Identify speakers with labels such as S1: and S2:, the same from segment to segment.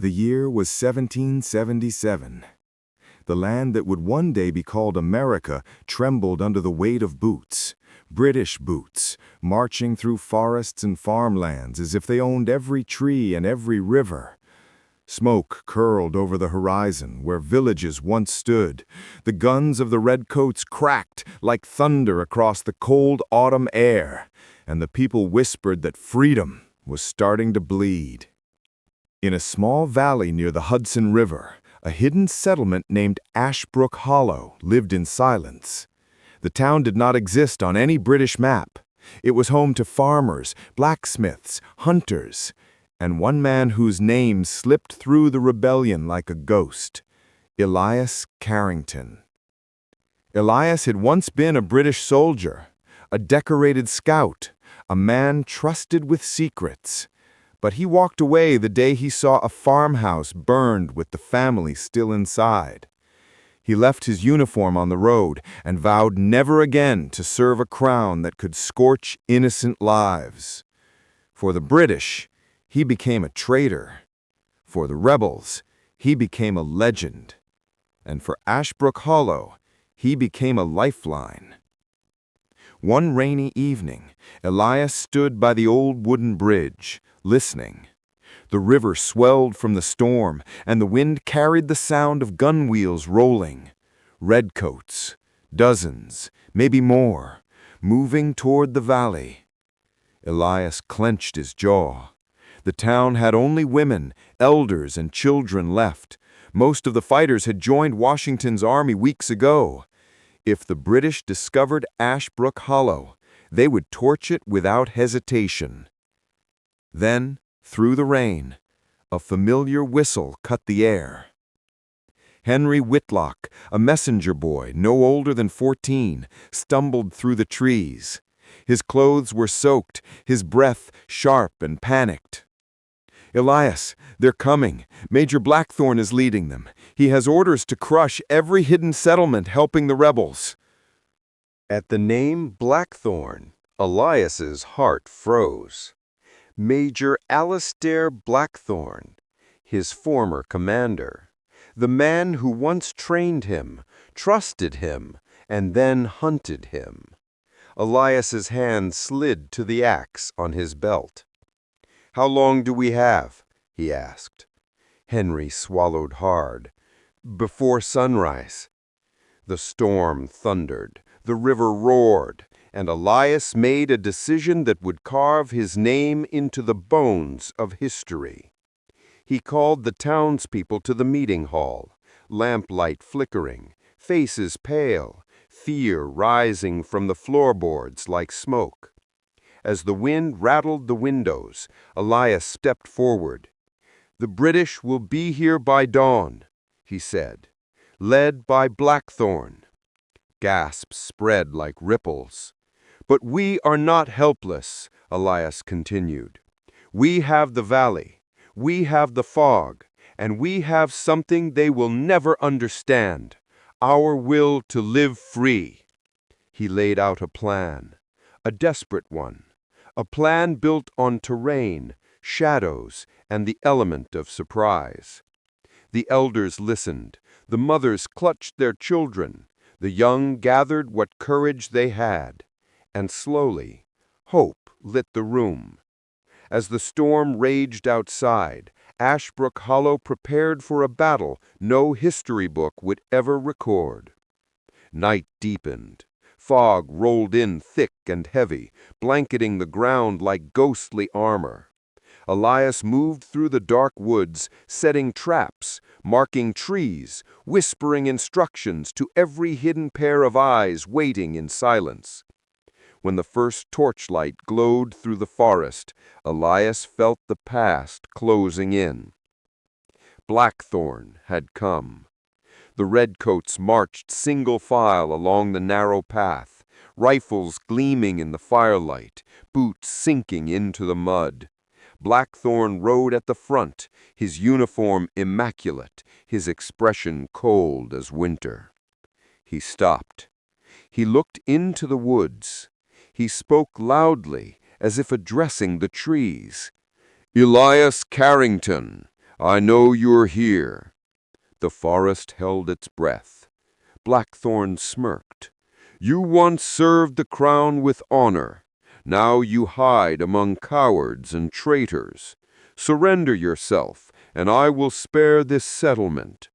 S1: The year was 1777. The land that would one day be called America trembled under the weight of boots, British boots, marching through forests and farmlands as if they owned every tree and every river. Smoke curled over the horizon where villages once stood. The guns of the Redcoats cracked like thunder across the cold autumn air, and the people whispered that freedom was starting to bleed. In a small valley near the Hudson River, a hidden settlement named Ashbrook Hollow lived in silence. The town did not exist on any British map. It was home to farmers, blacksmiths, hunters, and one man whose name slipped through the rebellion like a ghost, Elias Carrington. Elias had once been a British soldier, a decorated scout, a man trusted with secrets. But he walked away the day he saw a farmhouse burned with the family still inside. He left his uniform on the road and vowed never again to serve a crown that could scorch innocent lives. For the British, he became a traitor. For the rebels, he became a legend. And for Ashbrook Hollow, he became a lifeline. One rainy evening, Elias stood by the old wooden bridge, listening. The river swelled from the storm, and the wind carried the sound of gun wheels rolling. Redcoats, dozens, maybe more, moving toward the valley. Elias clenched his jaw. The town had only women, elders, and children left. Most of the fighters had joined Washington's army weeks ago. If the British discovered Ashbrook Hollow, they would torch it without hesitation. Then, through the rain, a familiar whistle cut the air. Henry Whitlock, a messenger boy no older than 14, stumbled through the trees. His clothes were soaked, his breath sharp and panicked. "Elias, they're coming. Major Blackthorne is leading them. He has orders to crush every hidden settlement helping the rebels."
S2: At the name Blackthorne, Elias's heart froze. Major Alistair Blackthorne, his former commander, the man who once trained him, trusted him, and then hunted him. Elias's hand slid to the axe on his belt. "How long do we have?" he asked. Henry swallowed hard. "Before sunrise." The storm thundered, the river roared, and Elias made a decision that would carve his name into the bones of history. He called the townspeople to the meeting hall, lamplight flickering, faces pale, fear rising from the floorboards like smoke. As the wind rattled the windows, Elias stepped forward. "The British will be here by dawn," he said, "led by Blackthorne." Gasps spread like ripples. "But we are not helpless," Elias continued. "We have the valley, we have the fog, and we have something they will never understand, our will to live free." He laid out a plan, a desperate one, a plan built on terrain, shadows, and the element of surprise. The elders listened, the mothers clutched their children, the young gathered what courage they had, and slowly, hope lit the room. As the storm raged outside, Ashbrook Hollow prepared for a battle no history book would ever record. Night deepened. Fog rolled in thick and heavy, blanketing the ground like ghostly armor. Elias moved through the dark woods, setting traps, marking trees, whispering instructions to every hidden pair of eyes waiting in silence. When the first torchlight glowed through the forest, Elias felt the past closing in. Blackthorne had come. The Redcoats marched single file along the narrow path, rifles gleaming in the firelight, boots sinking into the mud. Blackthorne rode at the front, his uniform immaculate, his expression cold as winter. He stopped. He looked into the woods. He spoke loudly, as if addressing the trees. "Elias Carrington, I know you're here." The forest held its breath. Blackthorn smirked. "You once served the crown with honor. Now you hide among cowards and traitors. Surrender yourself, and I will spare this settlement."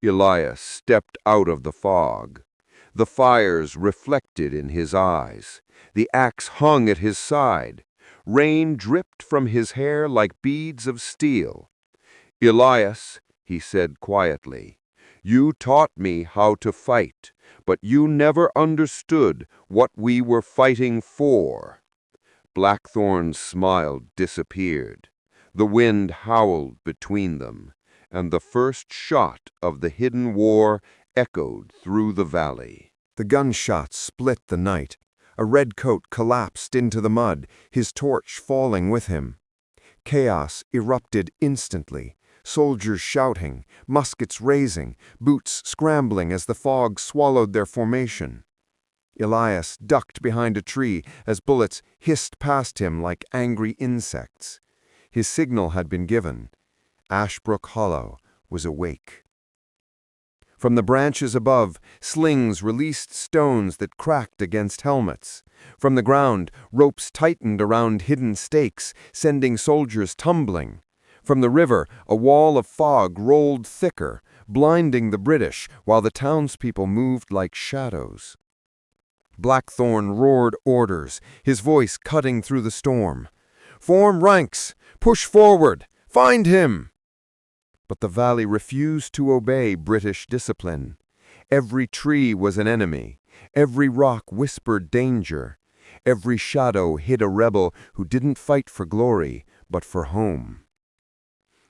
S2: Elias stepped out of the fog. The fires reflected in his eyes. The axe hung at his side. Rain dripped from his hair like beads of steel. "Elias," he said quietly, "you taught me how to fight, but you never understood what we were fighting for." Blackthorn's smile disappeared. The wind howled between them, and the first shot of the hidden war echoed through the valley.
S1: The gunshots split the night. A redcoat collapsed into the mud, his torch falling with him. Chaos erupted instantly, soldiers shouting, muskets raising, boots scrambling as the fog swallowed their formation. Elias ducked behind a tree as bullets hissed past him like angry insects. His signal had been given. Ashbrook Hollow was awake. From the branches above, slings released stones that cracked against helmets. From the ground, ropes tightened around hidden stakes, sending soldiers tumbling. From the river, a wall of fog rolled thicker, blinding the British, while the townspeople moved like shadows. Blackthorn roared orders, his voice cutting through the storm. "Form ranks! Push forward! Find him!" But the valley refused to obey British discipline. Every tree was an enemy. Every rock whispered danger. Every shadow hid a rebel who didn't fight for glory, but for home.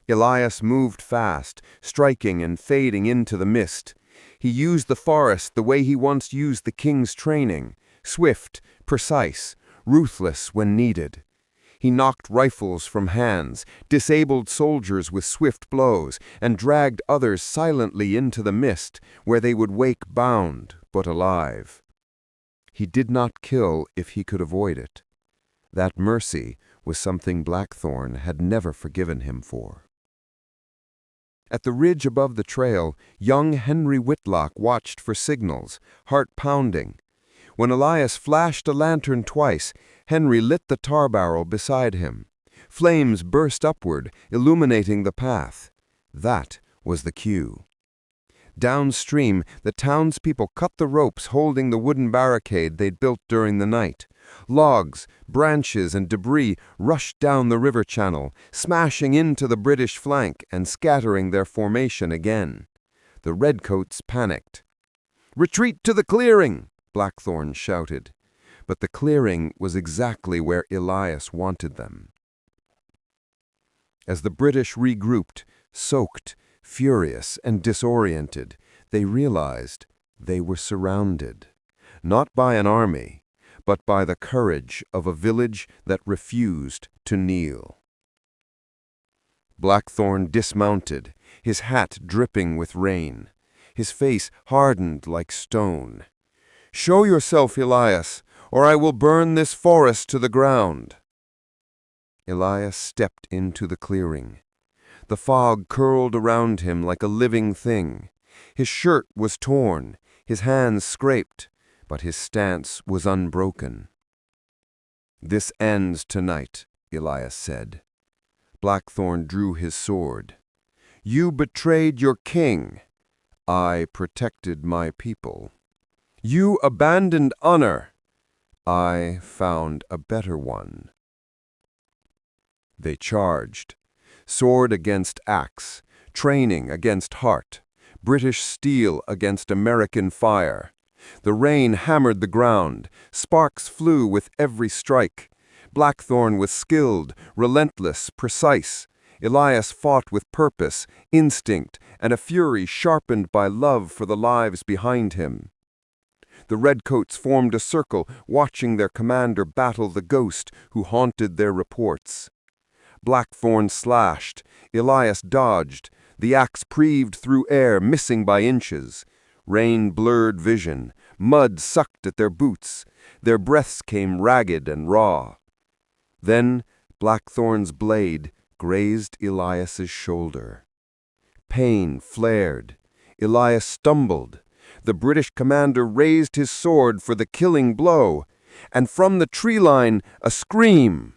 S1: Elias moved fast, striking and fading into the mist. He used the forest the way he once used the king's training, swift, precise, ruthless when needed. He knocked rifles from hands, disabled soldiers with swift blows, and dragged others silently into the mist, where they would wake bound but alive. He did not kill if he could avoid it. That mercy was something Blackthorn had never forgiven him for. At the ridge above the trail, young Henry Whitlock watched for signals, heart pounding. When Elias flashed a lantern twice, Henry lit the tar barrel beside him. Flames burst upward, illuminating the path. That was the cue. Downstream, the townspeople cut the ropes holding the wooden barricade they'd built during the night. Logs, branches, and debris rushed down the river channel, smashing into the British flank and scattering their formation again. The redcoats panicked. "Retreat to the clearing!" Blackthorn shouted. But the clearing was exactly where Elias wanted them. As the British regrouped, soaked, furious, and disoriented, they realized they were surrounded, not by an army, but by the courage of a village that refused to kneel. Blackthorn dismounted, his hat dripping with rain, his face hardened like stone. "Show yourself, Elias, or I will burn this forest to the ground." Elias stepped into the clearing. The fog curled around him like a living thing. His shirt was torn, his hands scraped, but his stance was unbroken. "This ends tonight," Elias said. Blackthorn drew his sword. "You betrayed your king. I protected my people. You abandoned honor. I found a better one." They charged. Sword against axe, training against heart, British steel against American fire. The rain hammered the ground, sparks flew with every strike. Blackthorn was skilled, relentless, precise. Elias fought with purpose, instinct, and a fury sharpened by love for the lives behind him. The redcoats formed a circle, watching their commander battle the ghost who haunted their reports. Blackthorn slashed, Elias dodged, the axe preaved through air, missing by inches. Rain blurred vision, mud sucked at their boots, their breaths came ragged and raw. Then Blackthorn's blade
S2: grazed Elias's shoulder. Pain flared. Elias stumbled. The British commander raised his sword for the killing blow, and from the tree line a scream.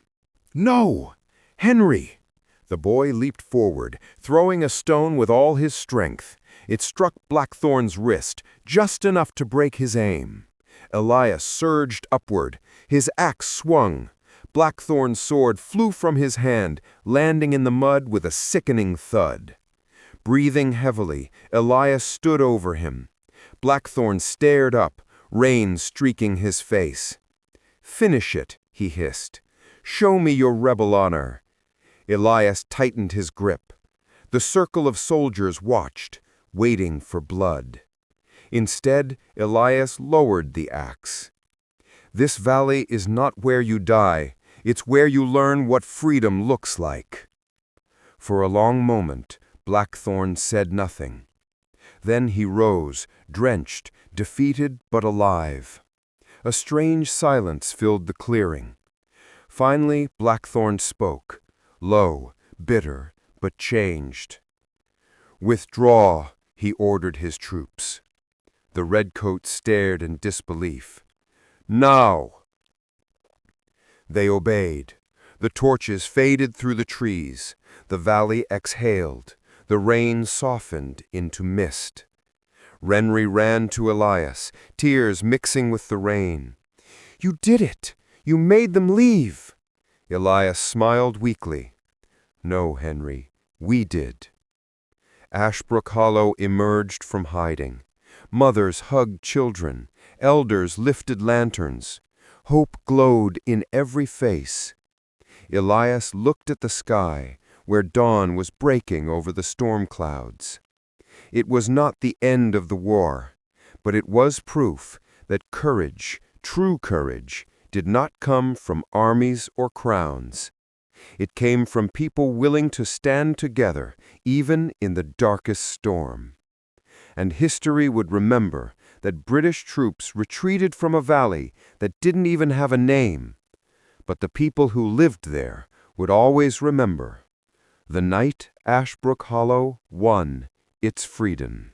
S1: "No! Henry!" The boy leaped forward, throwing a stone with all his strength. It struck Blackthorn's wrist, just enough to break his aim. Elias surged upward. His axe swung. Blackthorn's sword flew from his hand, landing in the mud with a sickening thud. Breathing heavily, Elias stood over him. Blackthorn stared up, rain streaking his face. "Finish it," he hissed. "Show me your rebel honor." Elias tightened his grip. The circle of soldiers watched, waiting for blood. Instead, Elias lowered the axe. "This valley is not where you die. It's where you learn what freedom looks like." For a long moment, Blackthorn said nothing. Then he rose, drenched, defeated but alive. A strange silence filled the clearing. Finally, Blackthorn spoke, low, bitter, but changed. "Withdraw," he ordered his troops. The Redcoats stared in disbelief. "Now!" They obeyed. The torches faded through the trees. The valley exhaled. The rain softened into mist. Renry ran to Elias, tears mixing with the rain. "You did it! You made them leave!" Elias smiled weakly. "No, Henry, we did." Ashbrook Hollow emerged from hiding. Mothers hugged children. Elders lifted lanterns. Hope glowed in every face. Elias looked at the sky, where dawn was breaking over the storm clouds. It was not the end of the war, but it was proof that courage, true courage, did not come from armies or crowns. It came from people willing to stand together, even in the darkest storm. And history would remember that British troops retreated from a valley that didn't even have a name. But the people who lived there would always remember the night Ashbrook Hollow won its freedom.